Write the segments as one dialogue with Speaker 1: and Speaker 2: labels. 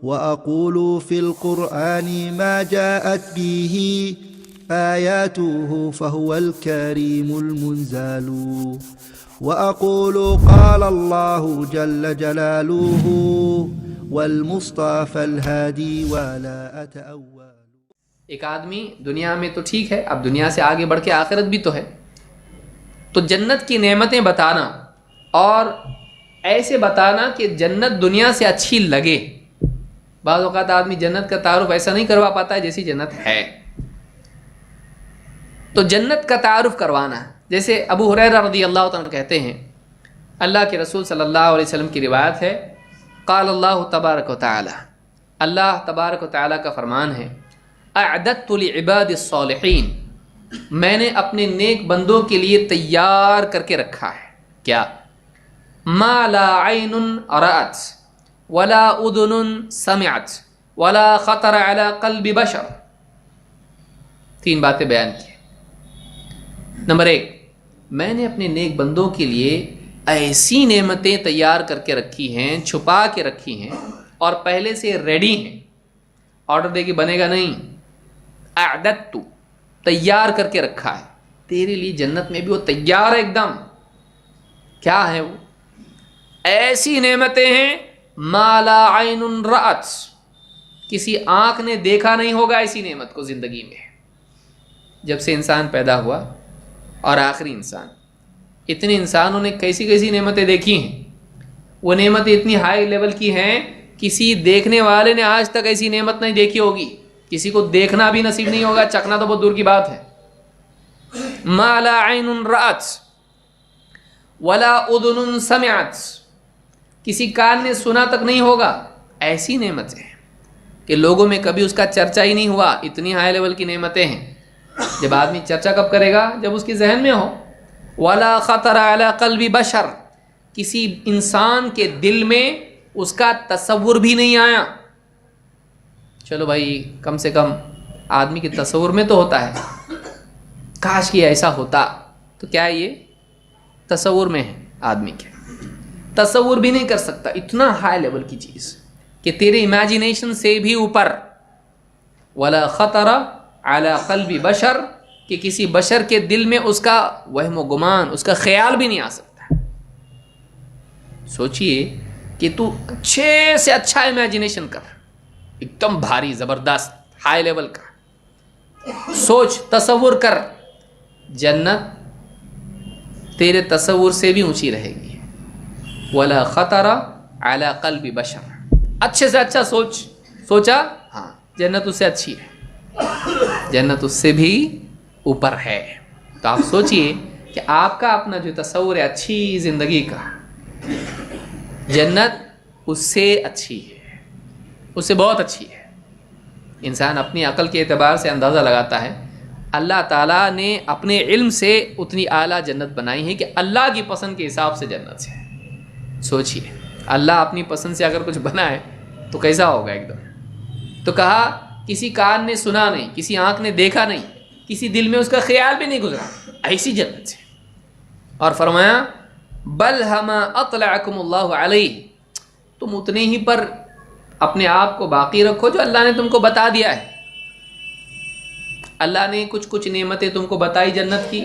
Speaker 1: وأقول في القرآن ما جاءت به آياته فهو الكريم المنزل وأقول قال الله جل جلاله والمصطفى الهادي ولا أتأول۔
Speaker 2: ایک آدمی دنیا میں تو ٹھیک ہے، اب دنیا سے آگے بڑھ کے آخرت بھی تو ہے، تو جنت کی نعمتیں بتانا اور ایسے بتانا کہ جنت دنیا سے اچھی لگے۔ بعض اوقات آدمی جنت کا تعارف ایسا نہیں کروا پاتا ہے جیسی جنت ہے، تو جنت کا تعارف کروانا، جیسے ابو ہریرہ رضی اللہ عنہ کہتے ہیں، اللہ کے رسول صلی اللہ علیہ وسلم کی روایت ہے، قال اللہ تبارک و تعالی، اللہ تبارک و تعالی کا فرمان ہے، اعددت لعباد الصالحین، میں نے اپنے نیک بندوں کے لیے تیار کر کے رکھا ہے کیا؟ ما لا عین رأت ولا اذن سمعت ولا خطر علی قلب بشر۔ تین باتیں بیان کی۔ نمبر 1، میں نے اپنے نیک بندوں کے لیے ایسی نعمتیں تیار کر کے رکھی ہیں، چھپا کے رکھی ہیں اور پہلے سے ریڈی ہیں، آرڈر دے کے بنے گا نہیں، اعددت تیار کر کے رکھا ہے تیرے لیے، جنت میں بھی وہ تیار ہے ایک دم۔ کیا ہے وہ؟ ایسی نعمتیں ہیں ما لا عین رأت، کسی آنکھ نے دیکھا نہیں ہوگا ایسی نعمت کو زندگی میں، جب سے انسان پیدا ہوا اور آخری انسان، اتنے انسانوں نے کیسی کیسی نعمتیں دیکھی ہیں، وہ نعمتیں اتنی ہائی لیول کی ہیں کسی دیکھنے والے نے آج تک ایسی نعمت نہیں دیکھی ہوگی، کسی کو دیکھنا بھی نصیب نہیں ہوگا، چکھنا تو بہت دور کی بات ہے۔ ما لا عین رأت ولا اذن سمعت، کسی کان نے سنا تک نہیں ہوگا، ایسی نعمتیں ہیں کہ لوگوں میں کبھی اس کا چرچا ہی نہیں ہوا، اتنی ہائی لیول کی نعمتیں ہیں۔ جب آدمی چرچا کب کرے گا؟ جب اس کے ذہن میں ہو۔ ولا خطر علی قلب بشر، کسی انسان کے دل میں اس کا تصور بھی نہیں آیا۔ چلو بھائی، کم سے کم آدمی کے تصور میں تو ہوتا ہے، کاش کہ ایسا ہوتا، تو کیا یہ تصور میں ہے آدمی کے، تصور بھی نہیں کر سکتا، اتنا ہائی لیول کی چیز کہ تیرے امیجنیشن سے بھی اوپر۔ ولا خطر علی قلب بشر، کہ کسی بشر کے دل میں اس کا وہم و گمان، اس کا خیال بھی نہیں آ سکتا۔ سوچئے کہ تو اچھے سے اچھا امیجنیشن کر، ایک دم بھاری زبردست ہائی لیول کا سوچ، تصور کر، جنت تیرے تصور سے بھی اونچی رہے گی۔ ولا خطر علی قلب بشر، اچھے سے اچھا سوچا، ہاں جنت اس سے اچھی ہے، جنت اس سے بھی اوپر ہے۔ تو آپ سوچئے کہ آپ کا اپنا جو تصور ہے اچھی زندگی کا، جنت اس سے اچھی ہے، اس سے بہت اچھی ہے۔ انسان اپنی عقل کے اعتبار سے اندازہ لگاتا ہے، اللہ تعالیٰ نے اپنے علم سے اتنی اعلیٰ جنت بنائی ہے کہ اللہ کی پسند کے حساب سے جنت ہے۔ سوچئے اللہ اپنی پسند سے اگر کچھ بنائے تو کیسا ہوگا ایک دم۔ تو کہا کسی کان نے سنا نہیں، کسی آنکھ نے دیکھا نہیں، کسی دل میں اس کا خیال بھی نہیں گزرا، ایسی جنت ہے۔ اور فرمایا بل ہما اطلعکم اللہ علیہ، تم اتنے ہی پر اپنے آپ کو باقی رکھو جو اللہ نے تم کو بتا دیا ہے۔ اللہ نے کچھ نعمتیں تم کو بتائی جنت کی،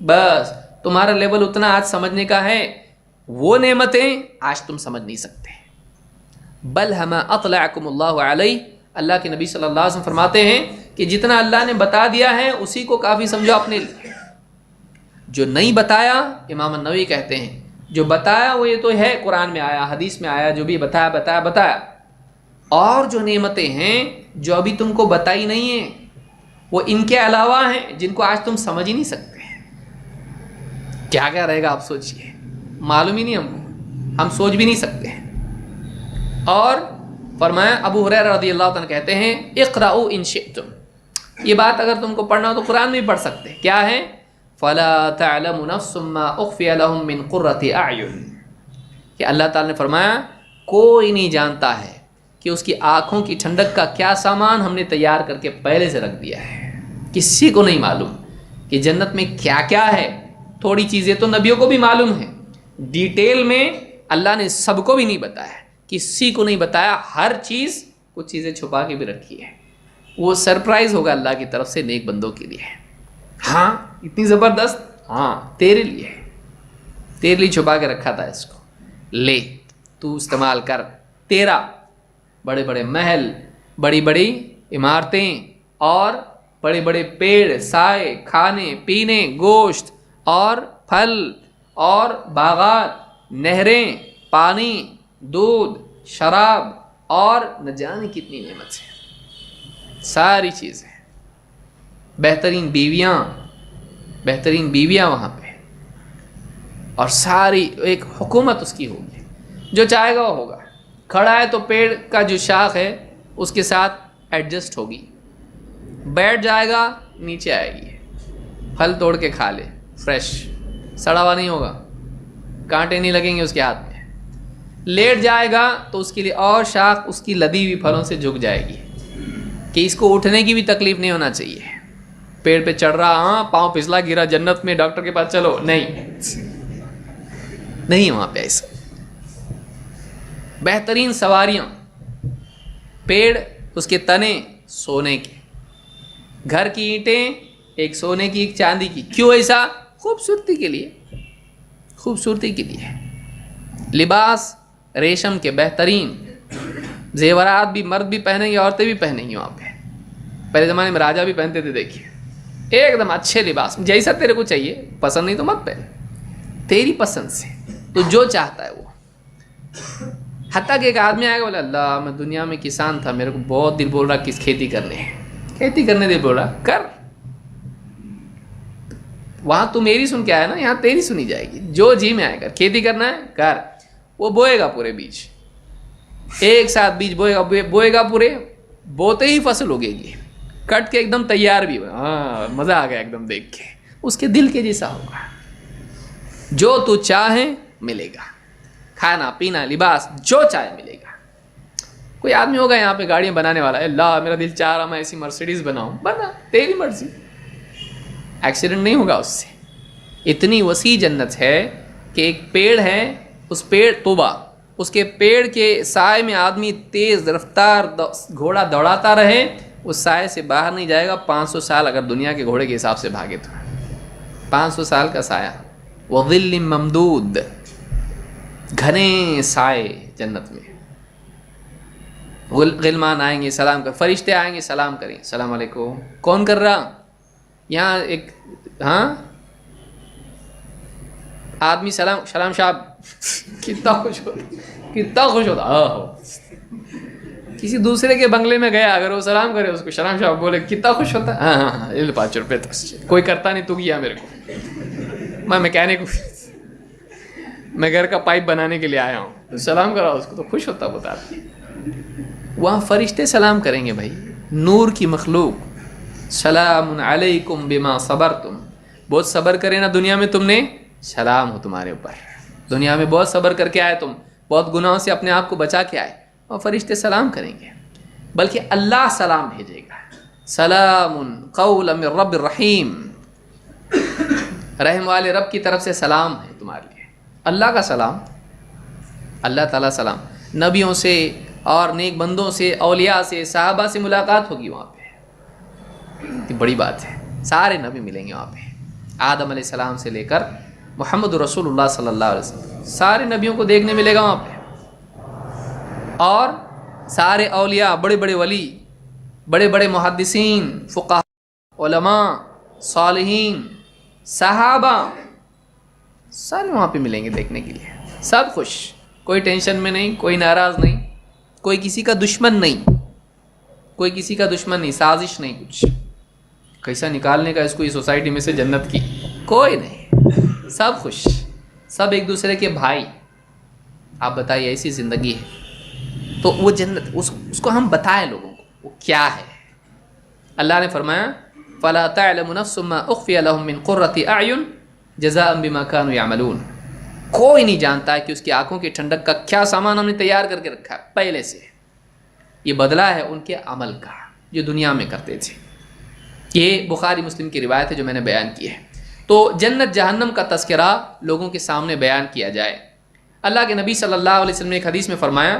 Speaker 2: بس تمہارا لیول اتنا آج سمجھنے کا ہے، وہ نعمتیں آج تم سمجھ نہیں سکتے۔ بل ہما اطلعکم اللہ علیہ، اللہ کے نبی صلی اللہ علیہ وسلم فرماتے ہیں کہ جتنا اللہ نے بتا دیا ہے اسی کو کافی سمجھو اپنے لیے، جو نہیں بتایا، امام النووی کہتے ہیں جو بتایا وہ یہ تو ہے، قرآن میں آیا، حدیث میں آیا، جو بھی بتایا، اور جو نعمتیں ہیں جو ابھی تم کو بتائی نہیں ہیں وہ ان کے علاوہ ہیں جن کو آج تم سمجھ ہی نہیں سکتے۔ کیا کیا رہے گا آپ سوچئے، معلوم ہی نہیں ہم کو، ہم سوچ بھی نہیں سکتے۔ اور فرمایا ابو ہریرہ رضی اللہ عنہ کہتے ہیں اقرأوا ان شئتم، یہ بات اگر تم کو پڑھنا ہو تو قرآن میں بھی پڑھ سکتے ہیں۔ کیا ہے؟ فلا تعلم نفس ما اخفی لهم من قرۃ اعین، کہ اللہ تعالیٰ نے فرمایا کوئی نہیں جانتا ہے کہ اس کی آنکھوں کی ٹھنڈک کا کیا سامان ہم نے تیار کر کے پہلے سے رکھ دیا ہے۔ کسی کو نہیں معلوم کہ جنت میں کیا کیا ہے، تھوڑی چیزیں تو نبیوں کو بھی معلوم ہیں، ڈیٹیل میں اللہ نے سب کو بھی نہیں بتایا، کسی کو نہیں بتایا، ہر چیز کچھ چیزیں چھپا کے بھی رکھی ہے. وہ سرپرائز ہوگا اللہ کی طرف سے نیک بندوں کے لیے. ہاں اتنی زبردست, ہاں تیرے لیے, تیرے لیے چھپا کے رکھا تھا, اس کو لے تو استعمال کر. تیرا بڑے بڑے محل, بڑی بڑی عمارتیں اور بڑے بڑے پیڑ, سائے, کھانے پینے, گوشت اور پھل اور باغات, نہریں, پانی, دودھ, شراب اور نہ جانے کتنی نعمت ہے, ساری چیزیں, بہترین بیویاں وہاں پہ, اور ساری ایک حکومت اس کی ہوگی. جو چاہے گا وہ ہوگا. کھڑا ہے تو پیڑ کا جو شاخ ہے اس کے ساتھ ایڈجسٹ ہوگی, بیٹھ جائے گا نیچے آئے گی, پھل توڑ کے کھا لے, فریش, سڑا ہوا نہیں ہوگا, کانٹے نہیں لگیں گے اس کے ہاتھ میں. لیٹ جائے گا تو اس کے لیے اور شاخ اس کی لدی ہوئی پھلوں سے جھک جائے گی کہ اس کو اٹھنے کی بھی تکلیف نہیں ہونا چاہیے. پیڑ پہ چڑھ رہا, ہاں پاؤں پھسلا گرا, جنت میں ڈاکٹر کے پاس چلو, نہیں وہاں پہ ایسا. بہترین سواریاں, پیڑ اس کے تنے سونے کے, گھر کی اینٹیں ایک سونے کی ایک چاندی کی. کیوں ایسا؟ خوبصورتی کے لیے, خوبصورتی کے لیے. لباس ریشم کے بہترین, زیورات بھی مرد بھی پہنیں گے, عورتیں بھی پہنیں گی وہاں پہ. پہلے زمانے میں راجا بھی پہنتے تھے, دیکھیے ایک دم اچھے لباس, جیسا تیرے کو چاہیے, پسند نہیں تو مت پہن, تیری پسند سے تو جو چاہتا ہے وہ. حتیٰ کہ ایک آدمی آئے گا, بولے اللہ میں دنیا میں کسان تھا, میرے کو بہت دل بول رہا کس کھیتی کرنے ہے, کھیتی کرنے دل بول رہا, کر. وہاں تو میری سن کے آیا نا, یہاں تیری سنی جائے گی. جو جی میں آئے کر, کھیتی کرنا ہے کر. وہ بوئے گا پورے بیج, ایک ساتھ بیج بوئے گا پورے, بوتے ہی فصل اگے گی, کٹ کے ایک دم تیار بھی. ہاں مزہ آ گیا ایک دم دیکھ کے. اس کے دل کے جیسا ہوگا, جو تو چاہے ملے گا, کھانا پینا لباس جو چاہے ملے گا. کوئی آدمی ہوگا یہاں پہ گاڑیاں بنانے والا, اللہ میرا دل چاہ رہا میں ایسی مرسیڈیز بناؤں, بنا, تیری مرضی, ایکسیڈنٹ نہیں ہوگا اس سے. اتنی وسیع جنت ہے کہ ایک پیڑ ہے, اس پیڑ توبہ, اس کے پیڑ کے سائے میں آدمی تیز رفتار گھوڑا دوڑاتا رہے, اس سائے سے باہر نہیں جائے گا 500 سال اگر دنیا کے گھوڑے کے حساب سے بھاگے تو. 500 سال کا سایہ. وظل ممدود, گھنے سائے جنت میں. غلمان آئیں گے سلام کر, فرشتے آئیں گے سلام کریں, السلام علیکم. کون کر رہا یہاں؟ ایک ہاں آدمی سلام صاحب, کتنا خوش ہوتا. کسی دوسرے کے بنگلے میں گیا, اگر وہ سلام کرے اس کو سلام صاحب بولے, کتنا خوش ہوتا. ہاں 5 روپے کوئی کرتا نہیں, تو کیا میرے کو, میں میکینک ہوں, میں گھر کا پائپ بنانے کے لیے آیا ہوں, سلام کرا اس کو تو خوش ہوتا بتا. وہاں فرشتے سلام کریں گے بھائی, نور کی مخلوق, سلام علیکم بما صبرتم, بہت صبر کرے نا دنیا میں تم نے, سلام ہو تمہارے اوپر. دنیا میں بہت صبر کر کے آئے تم, بہت گناہوں سے اپنے آپ کو بچا کے آئے, اور فرشتے سلام کریں گے. بلکہ اللہ سلام بھیجے گا, سلام قولا من رب الرحیم, رحم والے رب کی طرف سے سلام ہے تمہارے لیے. اللہ کا سلام, اللہ تعالیٰ سلام. نبیوں سے اور نیک بندوں سے, اولیاء سے, صحابہ سے ملاقات ہوگی وہاں پہ. یہ بڑی بات ہے, سارے نبی ملیں گے وہاں پہ, آدم علیہ السلام سے لے کر محمد رسول اللہ صلی اللہ علیہ وسلم, سارے نبیوں کو دیکھنے ملے گا وہاں پہ. اور سارے اولیاء, بڑے بڑے ولی, بڑے بڑے محدثین, فقہاء, علماء, صالحین, صحابہ, سارے وہاں پہ ملیں گے دیکھنے کے لیے. سب خوش, کوئی ٹینشن میں نہیں, کوئی ناراض نہیں, کوئی کسی کا دشمن نہیں, کوئی کسی کا دشمن نہیں, سازش نہیں کچھ, کیسا نکالنے کا اس کو اس سوسائٹی میں سے جنت کی, کوئی نہیں, سب خوش, سب ایک دوسرے کے بھائی. آپ بتائیے ایسی زندگی ہے تو وہ جنت, اس کو ہم بتائیں لوگوں کو وہ کیا ہے. اللہ نے فرمایا فَلَا تَعْلَمُ نَفْسٌ مَّا أُخْفِيَ لَهُم مِّن قُرَّةِ أَعْيُنٍ جَزَاءً بِمَا كَانُوا يَعْمَلُونَ. کوئی نہیں جانتا ہے کہ اس کی آنکھوں کی ٹھنڈک کا کیا سامان ہم نے تیار کر کے رکھا ہے پہلے سے. یہ بدلہ ہے ان کے عمل کا جو دنیا میں کرتے تھے. یہ بخاری مسلم کی روایت ہے جو میں نے بیان کی ہے. تو جنت جہنم کا تذکرہ لوگوں کے سامنے بیان کیا جائے. اللہ کے نبی صلی اللہ علیہ وسلم نے ایک حدیث میں فرمایا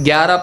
Speaker 2: 11